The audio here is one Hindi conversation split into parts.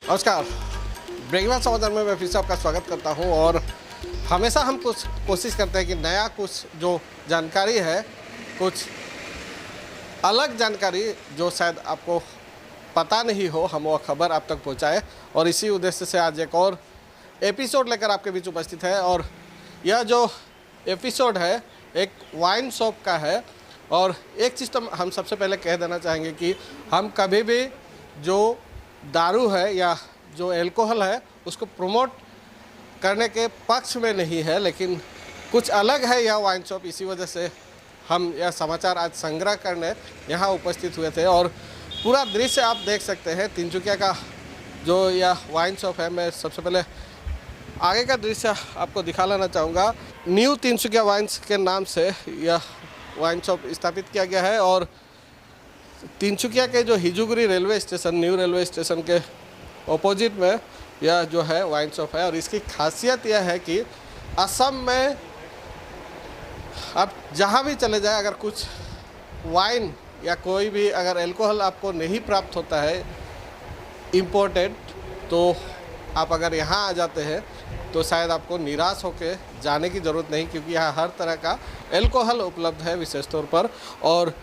नमस्कार, ब्रेकिंग समाचार में मैं फिर से आपका स्वागत करता हूं। और हमेशा हम कुछ कोशिश करते हैं कि नया कुछ जो जानकारी है, कुछ अलग जानकारी जो शायद आपको पता नहीं हो, हम वो खबर आप तक पहुंचाएं। और इसी उद्देश्य से आज एक और एपिसोड लेकर आपके बीच उपस्थित है। और यह जो एपिसोड है एक वाइन शॉप का है। और एक चीज़ तो हम सबसे पहले कह देना चाहेंगे कि हम कभी भी जो दारू है या जो अल्कोहल है उसको प्रमोट करने के पक्ष में नहीं है, लेकिन कुछ अलग है यह वाइन शॉप। इसी वजह से हम यह समाचार आज संग्रह करने यहाँ उपस्थित हुए थे। और पूरा दृश्य आप देख सकते हैं तिनसुकिया का जो यह वाइन शॉप है। मैं सबसे पहले आगे का दृश्य आपको दिखा लेना चाहूँगा। न्यू तिनसुकिया वाइन्स के नाम से यह वाइन शॉप स्थापित किया गया है। और तिनसुकिया के जो Hijuguri railway station, new railway station के ऑपोजिट में यह जो है वाइन शॉप है। और इसकी खासियत यह है कि असम में आप जहाँ भी चले जाए, अगर कुछ वाइन या कोई भी अगर अल्कोहल आपको नहीं प्राप्त होता है इम्पोर्टेड, तो आप अगर यहाँ आ जाते हैं तो शायद आपको निराश होकर जाने की ज़रूरत नहीं, क्योंकि यहाँ हर तरह का अल्कोहल उपलब्ध है विशेष तौर पर। और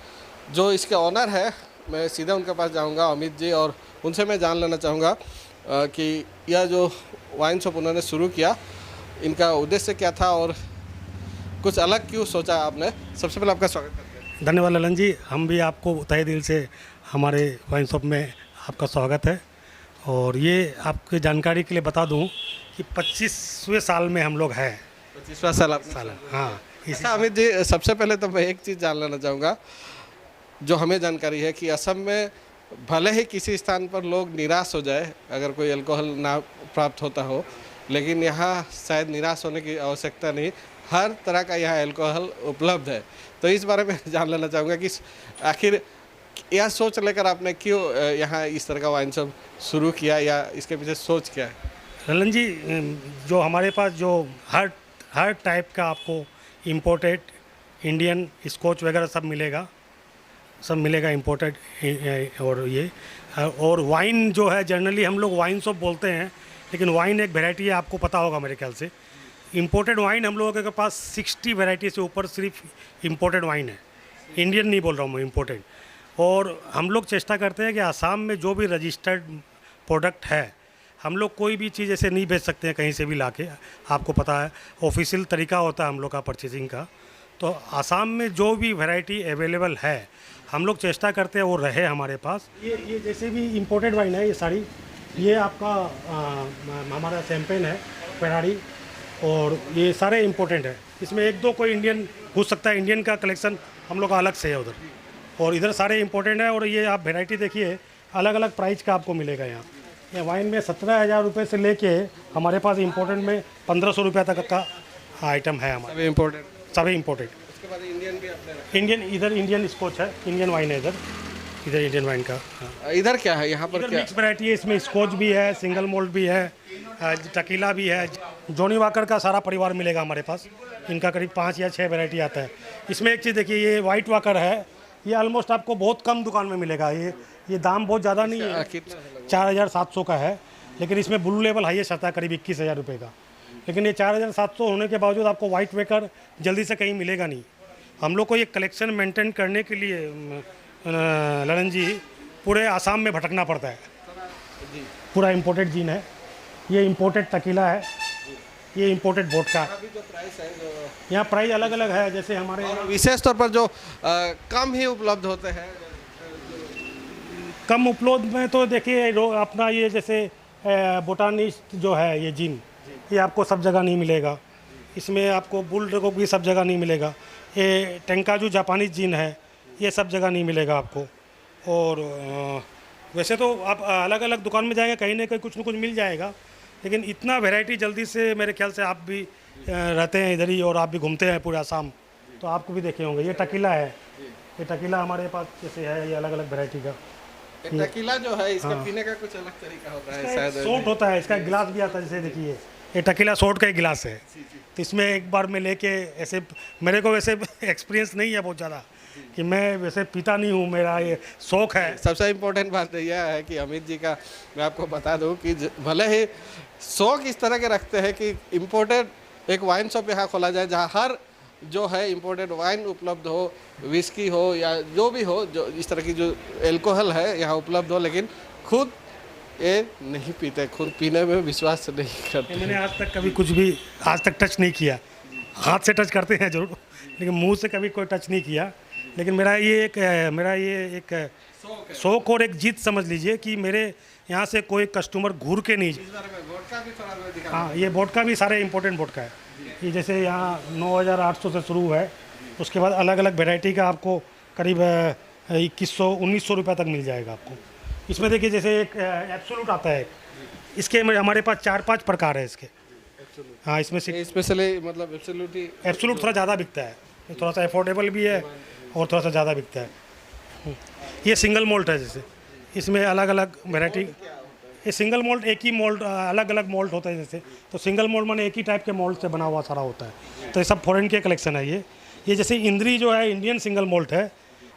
जो इसके ऑनर है, मैं सीधा उनके पास जाऊंगा, अमित जी, और उनसे मैं जान लेना चाहूँगा कि यह जो वाइन शॉप उन्होंने शुरू किया, इनका उद्देश्य क्या था और कुछ अलग क्यों सोचा आपने। सबसे पहले आपका स्वागत करते हैं। धन्यवाद ललन जी, हम भी आपको तहे दिल से हमारे वाइन शॉप में आपका स्वागत है। और ये आपकी जानकारी के लिए बता दूं कि 25वें साल में हम लोग हैं। 25वां साल आपने साल, हाँ। अच्छा अमित जी, सबसे पहले तो मैं एक चीज़ जान लेना चाहूँगा। जो हमें जानकारी है कि असम में भले ही किसी स्थान पर लोग निराश हो जाए अगर कोई अल्कोहल ना प्राप्त होता हो, लेकिन यहाँ शायद निराश होने की आवश्यकता नहीं, हर तरह का यहाँ अल्कोहल उपलब्ध है। तो इस बारे में जान लेना चाहूँगा कि आखिर यह सोच लेकर आपने क्यों यहाँ इस तरह का वाइन शॉप शुरू किया, या इसके पीछे सोच क्या है। ललन जी, जो हमारे पास जो हर टाइप का आपको इम्पोर्टेड इंडियन स्कॉच वगैरह सब मिलेगा इम्पोर्टेड। और वाइन जो है जनरली हम लोग वाइन शॉप बोलते हैं, लेकिन वाइन एक वैरायटी है, आपको पता होगा मेरे ख्याल से। इम्पोर्टेड वाइन हम लोगों के पास 60 वैरायटी से ऊपर सिर्फ इम्पोर्टेड वाइन है, इंडियन नहीं बोल रहा हूँ मैं, इम्पोर्टेड। और हम लोग चेष्टा करते हैं कि आसाम में जो भी रजिस्टर्ड प्रोडक्ट है, हम लोग कोई भी चीज़ ऐसे नहीं बेच सकते हैं कहीं से भी लाके। आपको पता है ऑफिशियल तरीका होता है हम लोग का परचेजिंग का। तो आसाम में जो भी वैरायटी अवेलेबल है हम लोग चेष्टा करते हैं वो रहे हमारे पास। ये जैसे भी इम्पोर्टेड वाइन है, ये सारी, ये आपका हमारा शैम्पेन है फेरारी, और ये सारे इम्पोर्टेंट है। इसमें एक दो कोई इंडियन घुस सकता है, इंडियन का कलेक्शन हम लोग का अलग से है उधर, और इधर सारे इम्पोर्टेंट है। और ये आप वेराइटी देखिए, अलग अलग प्राइस का आपको मिलेगा यहाँ। ये वाइन में 17,000 रुपये से लेके हमारे पास इम्पोर्टेंट में 1,500 रुपये तक का आइटम है हमारे। सभी इम्पोर्टेड, सभी इम्पोर्टेड। उसके बाद इंडियन भी आपने रखा। इंडियन, इधर इंडियन स्कॉच है, इंडियन वाइन है इधर इंडियन वाइन का। हाँ। इधर क्या है, यहाँ पर क्या मिक्स वैरायटी है, इसमें स्कॉच भी है, सिंगल मोल्ट भी है, टकीला भी है। जॉनी वॉकर का सारा परिवार मिलेगा हमारे पास, इनका करीब 5 या 6 वैरायटी आता है। इसमें एक चीज़ देखिए, ये वाइट वॉकर है, ये ऑलमोस्ट आपको बहुत कम दुकान में मिलेगा। ये दाम बहुत ज़्यादा नहीं है, 4,700 का है, लेकिन इसमें ब्लू लेवल हाईएस्ट आता है करीब 21,000 रुपये का। लेकिन ये 4,700 होने के बावजूद आपको वाइट वेकर जल्दी से कहीं मिलेगा नहीं। हम लोग को ये कलेक्शन मेंटेन करने के लिए ललन जी पूरे आसाम में भटकना पड़ता है। पूरा इम्पोर्टेड जीन है, ये इम्पोर्टेड टकीला है, ये इम्पोर्टेड वोडका है। यहाँ प्राइस अलग अलग है, जैसे हमारे विशेष तौर पर जो कम ही उपलब्ध होते हैं। कम उपलब्ध में तो देखिए अपना ये जैसे बोटानिस्ट जो है, ये जीन, ये आपको सब जगह नहीं मिलेगा। इसमें आपको बुल ड्रैगन भी सब जगह नहीं मिलेगा। ये टेंकाजू जापानीज जीन है, ये सब जगह नहीं मिलेगा आपको। और वैसे तो आप अलग अलग दुकान में जाएंगे, कहीं ना कहीं कुछ न कुछ मिल जाएगा, लेकिन इतना वैरायटी जल्दी से, मेरे ख्याल से आप भी रहते हैं इधर ही और आप भी घूमते हैं पूरा आसाम, तो आपको भी देखे होंगे। ये टकीला है, ये टकीला हमारे पास जैसे है, ये अलग अलग वैरायटी का। टकीला जो है इसका पीने का कुछ अलग तरीका होता है, शायद शॉट होता है, इसका गिलास भी आता है। जैसे देखिए ये टकीला शॉट का ही गिलास है, तो इसमें एक बार में लेके ऐसे, मेरे को वैसे एक्सपीरियंस नहीं है बहुत ज़्यादा, कि मैं वैसे पीता नहीं हूँ, मेरा ये शौक है। सबसे इम्पोर्टेंट बात यह है कि अमित जी का मैं आपको बता दूं कि भले ही शौक इस तरह के रखते हैं कि इम्पोर्टेड एक वाइन शॉप यहाँ खोला जाए जहाँ हर जो है इम्पोर्टेड वाइन उपलब्ध हो, विस्की हो या जो भी हो, जो इस तरह की जो एल्कोहल है यहाँ उपलब्ध हो, लेकिन खुद ये नहीं पीते, खुद पीने में विश्वास नहीं करते। मैंने आज तक कभी कुछ भी आज तक टच नहीं किया। हाथ से टच करते हैं जरूर, लेकिन मुंह से कभी कोई टच नहीं किया। लेकिन मेरा ये एक शौक और एक जीत समझ लीजिए कि मेरे यहाँ से कोई कस्टमर घूर के नहीं। हाँ, ये वोडका भी सारे इम्पोर्टेंट वोडका है। ये जैसे यहाँ 9,800 से शुरू है, उसके बाद अलग अलग वेराइटी का आपको करीब 2100-1900 रुपये तक मिल जाएगा आपको। इसमें देखिए जैसे एक एब्सोल्यूट आता है, इसके हमारे पास 4-5 प्रकार है इसके। हाँ, इसमें से स्पेशली मतलब एब्सोल्यूट थोड़ा ज़्यादा बिकता है, थोड़ा सा अफोर्डेबल भी है और थोड़ा सा ज़्यादा बिकता है। ये सिंगल मोल्ट है, जैसे इसमें अलग अलग वैरायटी। ये सिंगल मोल्ट एक ही मोल्ट, अलग अलग मोल्ट होता है जैसे, तो सिंगल मोल्ट माने एक ही टाइप के मोल्ट से बना हुआ सारा होता है। तो ये सब फॉरेन के कलेक्शन है। ये जैसे इंद्री जो है इंडियन सिंगल मोल्ट है,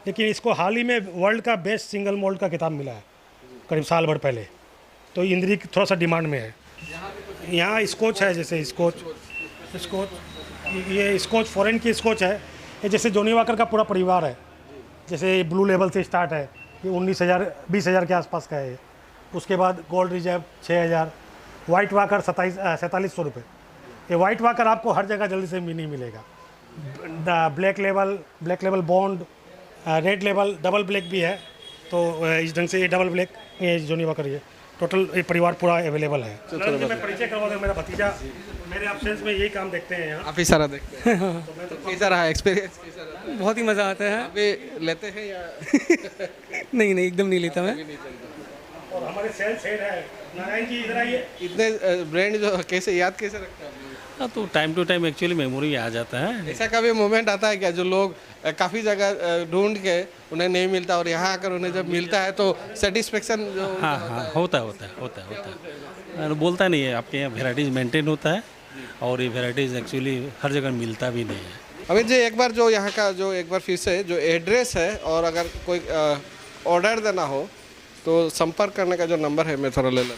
लेकिन इसको हाल ही में वर्ल्ड का बेस्ट सिंगल मोल्ट का खिताब मिला है करीब साल भर पहले। तो इंद्री थोड़ा सा डिमांड में है। यहाँ स्कॉच है, जैसे स्कॉच ये स्कॉच फॉरेन की स्कॉच है। ये जैसे जॉनी वॉकर का पूरा परिवार है। जैसे ये ब्लू लेवल से स्टार्ट है, ये 19,000-20,000 के आसपास का है। उसके बाद गोल्ड रिजर्व 6,000, वाइट वॉकर 4,700 रुपये। ये वाइट वॉकर आपको हर जगह जल्दी से नहीं मिलेगा। Black level bond, red level, double black भी है। तो इस ढंग से ये डबल ब्लैक, ये जॉनी वॉकर, ये टोटल ये परिवार पूरा अवेलेबल है। मैं परिचय करवा दूँ, मेरा भतीजा मेरे एब्सेंस में यही काम देखते हैं यहाँ। काफ़ी सारा देखते हैं। तो कैसा रहा एक्सपीरियंस, कैसा रहा? बहुत ही मज़ा आता है। अभी लेते हैं या नहीं एकदम नहीं लेता मैं। और हमारे सेल्स हेड है नारायण जी, इधर आइए। इतने ब्रांड जो कैसे याद कैसे रखते हैं? हाँ, तो time to time actually memory आ जाता है। ऐसा कभी मोमेंट आता है क्या जो लोग काफ़ी जगह ढूंढ के उन्हें नहीं मिलता और यहाँ आकर उन्हें जब मिलता है तो सेटिस्फेक्शन जो हाँ, होता है। बोलता नहीं है, आपके यहाँ वेराइटीज़ मेंटेन होता है और ये वेराइटीज़ एक्चुअली हर जगह मिलता भी नहीं है। अमित जी, एक बार जो यहाँ का जो एक बार फिर से जो एड्रेस है और अगर कोई ऑर्डर देना हो तो संपर्क करने का जो नंबर है मैं थोड़ा ले लूँ।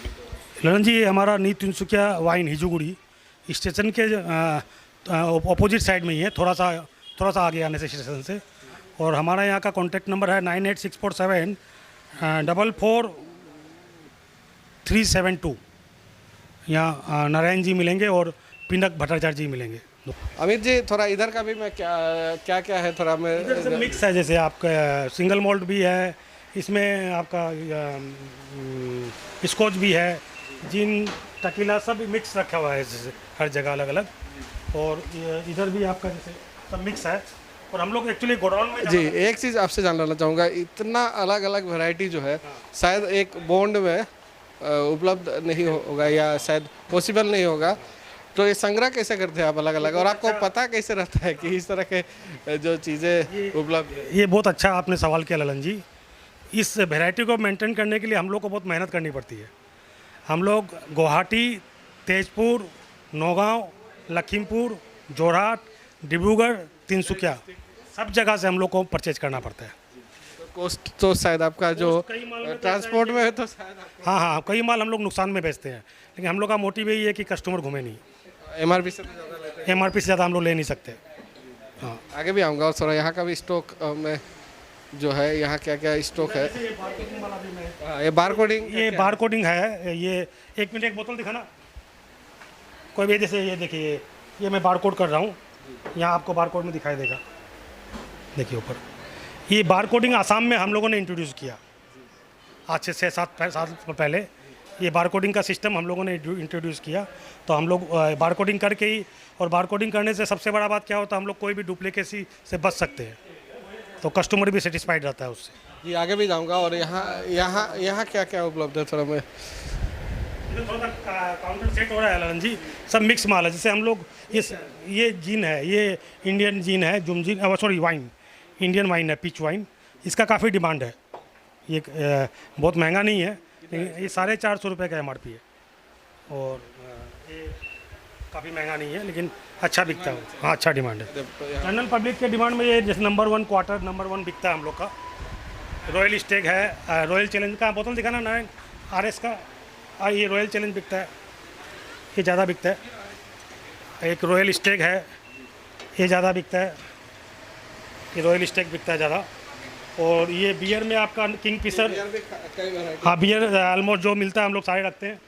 ललन जी, ये हमारा न्यू तिनसुकिया वाइन हिजूगुड़ी स्टेशन के अपोजिट साइड में ही है, थोड़ा सा आगे आने से स्टेशन से। और हमारा यहाँ का कॉन्टैक्ट नंबर है 986474 44372। यहाँ नारायण जी मिलेंगे और पिनक भट्टाचार्य जी मिलेंगे। अमित जी, थोड़ा इधर का भी मैं क्या क्या है थोड़ा मैं इधर से मिक्स है, जैसे आपका सिंगल मोल्ट भी है, इसमें आपका स्कॉच भी है, जिन टकीला सब मिक्स रखा हुआ है जैसे हर जगह अलग अलग। और इधर भी आपका जैसे सब मिक्स है। और हम लोग एक्चुअली गोडाउन में जी एक चीज़ आपसे जानना चाहूँगा, इतना अलग अलग वैरायटी जो है शायद एक बॉन्ड में उपलब्ध नहीं होगा या शायद पॉसिबल नहीं होगा, तो ये संग्रह कैसे करते हैं आप अलग अलग, और आपको पता कैसे रहता है कि इस तरह के जो चीज़ें उपलब्ध है? ये बहुत अच्छा आपने सवाल किया ललन जी। इस वैरायटी को मेंटेन करने के लिए हम लोग को बहुत मेहनत करनी पड़ती है। हम लोग गुवाहाटी, तेजपुर, नौगांव, लखीमपुर, जोरहाट, डिब्रूगढ़, तिनसुकिया सब जगह से हम लोग को परचेज करना पड़ता है। कॉस्ट तो शायद आपका जो ट्रांसपोर्ट में है तो शायद हाँ, कई माल हम लोग नुकसान में बेचते हैं, लेकिन हम लोग का मोटिव यही है कि कस्टमर घूमे नहीं। MRP से ज़्यादा लेते हैं। MRP से ज़्यादा हम लोग ले नहीं सकते। हाँ, आगे भी आऊँगा और थोड़ा यहाँ का भी स्टॉक में जो है, यहाँ क्या क्या स्टॉक है। हाँ, ये बार कोडिंग, ये बार कोडिंग है। ये एक मिनट, एक बोतल दिखाना कोई भी। जैसे ये देखिए, ये मैं बार कोड कर रहा हूँ, यहाँ आपको बार कोड में दिखाई देगा, देखिए ऊपर। ये बार कोडिंग आसाम में हम लोगों ने इंट्रोड्यूस किया आज से 6-7 साल पहले। ये बार कोडिंग का सिस्टम हम लोगों ने इंट्रोड्यूस किया। तो हम लोग बार कोडिंग करके ही, और बार कोडिंग करने से सबसे बड़ा बात क्या होता है, हम लोग कोई भी डुप्लीकेसी से बच सकते हैं, तो कस्टमर भी सेटिस्फाइड रहता है उससे। जी आगे भी जाऊँगा। और यहाँ क्या क्या उपलब्ध है थोड़ा मैं थोड़ा काउंटर सेट हो रहा है ललन जी, सब मिक्स माल है। जैसे हम लोग ये जीन है, ये इंडियन जीन है, जुम gin, sorry wine, Indian wine है, पीच वाइन। इसका काफ़ी डिमांड है। ये बहुत महंगा नहीं है, लेकिन ये 450 रुपये का MRP है। और काफ़ी महंगा नहीं है, लेकिन अच्छा बिकता है। हाँ, अच्छा डिमांड है। जनरल पब्लिक के डिमांड में ये जैसे नंबर 1 क्वार्टर नंबर 1 बिकता है हम लोग का। रॉयल स्टेग है, रॉयल चैलेंज का बोतल दिखाना ना, RS का। ये रॉयल चैलेंज बिकता है, ये ज़्यादा बिकता है। एक रॉयल स्टेग है, ये ज़्यादा बिकता है, ये रॉयल स्टेग बिकता है ज़्यादा। और ये बियर में आपका किंग फिशर, हाँ बियर ऑलमोस्ट जो मिलता है हम लोग सारे रखते हैं।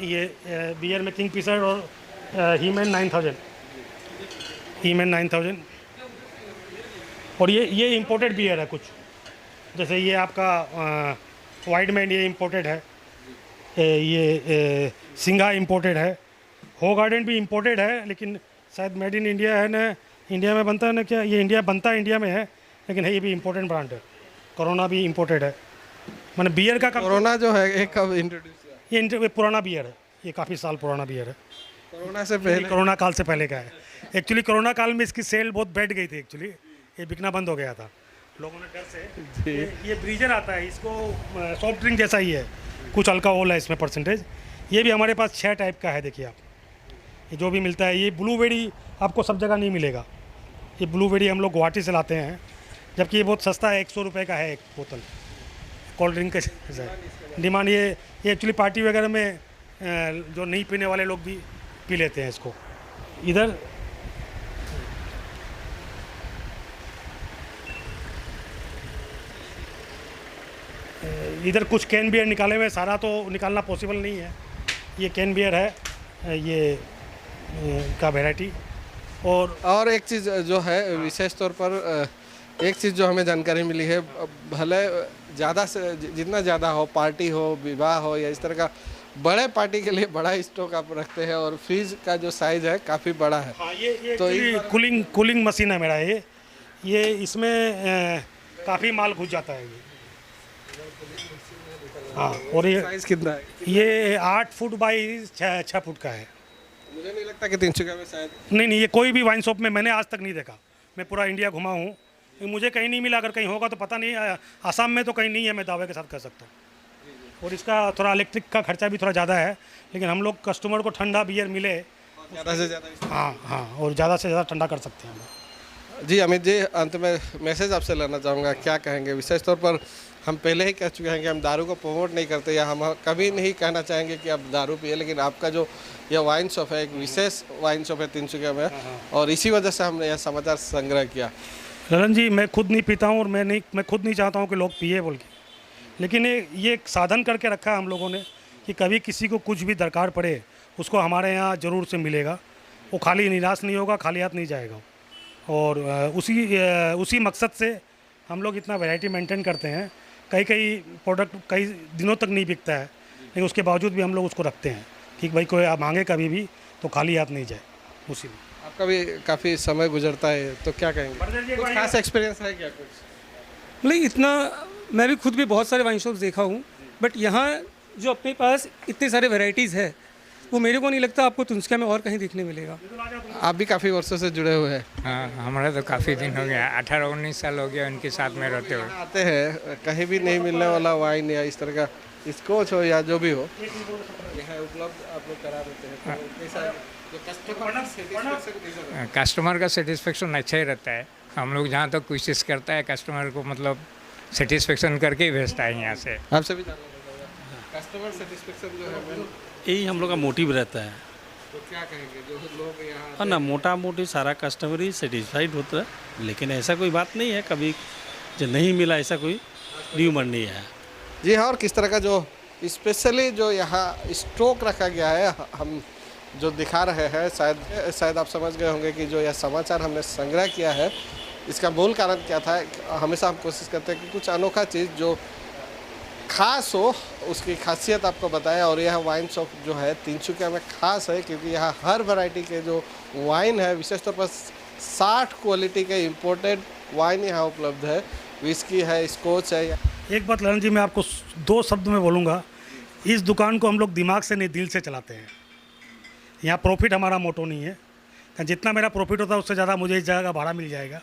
ये बियर में किंग फिशर और हीमैन 9000, हीमैन 9000। और ये इंपोर्टेड बियर है कुछ, जैसे ये आपका वाइट मैन, ये इंपोर्टेड है। ये सिंघा इंपोर्टेड है। हो गार्डन भी इंपोर्टेड है, लेकिन शायद मेड इन इंडिया है ना, इंडिया में बनता है ना क्या, ये इंडिया बनता है इंडिया में है, लेकिन है ये भी इंपोर्टेड ब्रांड है। कोरोना भी इंपोर्टेड है। मैंने बियर का कोरोना जो है ये कब इंट्रोड्यूस किया? ये पुराना बियर है, ये काफ़ी साल पुराना बियर है। कोरोना से पहले? कोरोना काल से पहले का है। एक्चुअली कोरोना काल में इसकी सेल बहुत बैठ गई थी, एक्चुअली ये बिकना बंद हो गया था लोगों ने डर से। ये ब्रीजर आता है, इसको सॉफ्ट ड्रिंक जैसा ही है, कुछ अल्कोहल है इसमें परसेंटेज। ये भी हमारे पास 6 टाइप का है, देखिए आप। ये जो भी मिलता है, ये ब्लूबेरी आपको सब जगह नहीं मिलेगा। ये ब्लूबेरी हम लोग गुवाहाटी से लाते हैं, जबकि ये बहुत सस्ता है, 100 रुपये का है एक बोतल कोल्ड ड्रिंक का। डिमांड ये एक्चुअली पार्टी वगैरह में जो नहीं पीने वाले लोग भी पी लेते हैं इसको। इधर इधर कुछ कैन बियर निकाले हुए, सारा तो निकालना पॉसिबल नहीं है। ये कैन बियर है, ये का वैरायटी। और एक चीज़ जो है विशेष तौर पर एक चीज़ जो हमें जानकारी मिली है, भले ज़्यादा से जितना ज़्यादा हो, पार्टी हो, विवाह हो या इस तरह का बड़े पार्टी के लिए बड़ा स्टॉक आप रखते हैं, और फ्रिज का जो साइज़ है काफ़ी बड़ा है। हाँ, ये तो कूलिंग मशीन है मेरा। ये इसमें काफ़ी माल घुस जाता है। हाँ, और ये साइज़ कितना है? ये 8 फुट बाई 6 फुट का है। मुझे नहीं लगता कि 300 का में शायद। नहीं, ये कोई भी वाइन शॉप में मैंने आज तक नहीं देखा। मैं पूरा इंडिया घुमा हूँ, मुझे कहीं नहीं मिला। अगर कहीं होगा तो पता नहीं, आसाम में तो कहीं नहीं है, मैं दावे के साथ कह सकता हूँ। और इसका थोड़ा इलेक्ट्रिक का खर्चा भी थोड़ा ज़्यादा है, लेकिन हम लोग कस्टमर को ठंडा बियर मिले, ज़्यादा से ज़्यादा। हाँ, और ज़्यादा से ज़्यादा ठंडा कर सकते हैं हम लोग। जी अमित जी, अंत में मैसेज आपसे लेना चाहूँगा, क्या कहेंगे? विशेष तौर पर हम पहले ही कह चुके हैं कि हम दारू को प्रमोट नहीं करते, या हम कभी नहीं कहना चाहेंगे कि आप दारू पिए, लेकिन आपका जो यह वाइन शॉप है एक विशेष वाइन शॉप है तिनसुकिया में, और इसी वजह से हमने यह समाचार संग्रह किया। ललन जी, मैं खुद नहीं पीता हूँ, और मैं खुद नहीं चाहता हूँ कि लोग पिए बोल के, लेकिन ये एक साधन करके रखा है हम लोगों ने कि कभी किसी को कुछ भी दरकार पड़े उसको हमारे यहाँ ज़रूर से मिलेगा। वो खाली निराश नहीं होगा, खाली हाथ नहीं जाएगा। और उसी मकसद से हम लोग इतना वैरायटी मेंटेन करते हैं। कई प्रोडक्ट कई दिनों तक नहीं बिकता है, लेकिन उसके बावजूद भी हम लोग उसको रखते हैं कि भाई कोई आप मांगे कभी भी तो खाली हाथ नहीं जाए। उसी में आपका भी काफ़ी समय गुजरता है, तो क्या कहेंगे? कुछ खास एक्सपीरियंस है क्या कुछ? नहीं, इतना मैं भी खुद भी बहुत सारे वाइन शॉप्स देखा हूँ, बट यहाँ जो अपने पास इतने सारे वैरायटीज़ है, वो मेरे को नहीं लगता आपको तिनसुकिया में और कहीं देखने मिलेगा। आप भी काफ़ी वर्षों से जुड़े हुए हैं। हाँ, हमारा तो काफ़ी दिन हो गया, 18-19 साल हो गया उनके साथ में रहते हुए। आते हैं, कहीं भी नहीं मिलने वाला वाइन या इस तरह का स्कॉच हो या जो भी हो, यहाँ उपलब्ध आप लोग करा देते हैं, तो कैसा जो कस्टमर का सेटिस्फेक्शन अच्छा ही रहता है। हम लोग जहाँ तक कोशिश करता है कस्टमर को मतलब सेटिस्फेक्शन करके ही भेजता है यहाँ से। आपसे भी कस्टमर सेटिस्फेक्शन जो है यही हम लोग का मोटिव रहता है। तो क्या कहेंगे जो लोग यहाँ और ना मोटा मोटी सारा कस्टमर ही सेटिस्फाइड होता है, लेकिन ऐसा कोई बात नहीं है कभी जो नहीं मिला, ऐसा कोई ड्यूमर नहीं है। जी हाँ, और किस तरह का जो स्पेशली जो यहाँ स्टॉक रखा गया है हम जो दिखा रहे हैं, शायद आप समझ गए होंगे कि जो यह समाचार हमने संग्रह किया है इसका मूल कारण क्या था। हमेशा हम कोशिश करते हैं कि कुछ अनोखा चीज़ जो खास हो उसकी खासियत आपको बताएं, और यह वाइन शॉप जो है तिनसुकिया में खास है क्योंकि यहाँ हर वैरायटी के जो वाइन है, विशेष तौर पर 60 क्वालिटी के इंपोर्टेड वाइन यहाँ उपलब्ध है। विस्की है, स्कॉच है। एक बात ललन जी, मैं आपको 2 शब्द में बोलूँगा, इस दुकान को हम लोग दिमाग से नहीं दिल से चलाते हैं। यहाँ प्रॉफिट हमारा मोटो नहीं है, जितना मेरा प्रॉफिट होता है उससे ज़्यादा मुझे इस जगह का भाड़ा मिल जाएगा,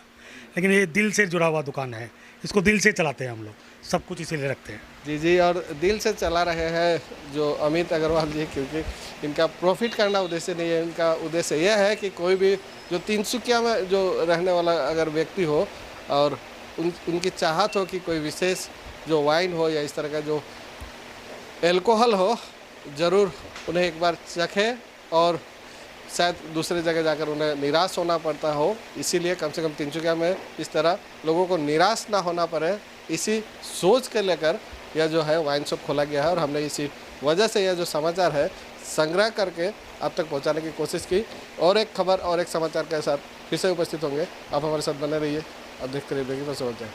लेकिन ये दिल से जुड़ा हुआ दुकान है। इसको दिल से चलाते हैं हम लोग, सब कुछ इसीलिए रखते हैं। जी जी, और दिल से चला रहे हैं जो अमित अग्रवाल जी, क्योंकि इनका प्रॉफिट करना उद्देश्य नहीं है। इनका उद्देश्य यह है कि कोई भी जो तिनसुकिया में जो रहने वाला अगर व्यक्ति हो और उनकी चाहत हो कि कोई विशेष जो वाइन हो या इस तरह का जो एल्कोहल हो, ज़रूर उन्हें एक बार चखें और शायद दूसरी जगह जाकर उन्हें निराश होना पड़ता हो। इसीलिए कम से कम तिनसुकिया में इस तरह लोगों को निराश ना होना पड़े, इसी सोच के लेकर यह जो है वाइन शॉप खोला गया है। और हमने इसी वजह से यह जो समाचार है संग्रह करके आप तक पहुंचाने की कोशिश की। और एक खबर और एक समाचार के साथ फिर से उपस्थित होंगे। आप हमारे साथ बने रहिए और देखते रहिए ब्रेकिंग न्यूज़ समाचार।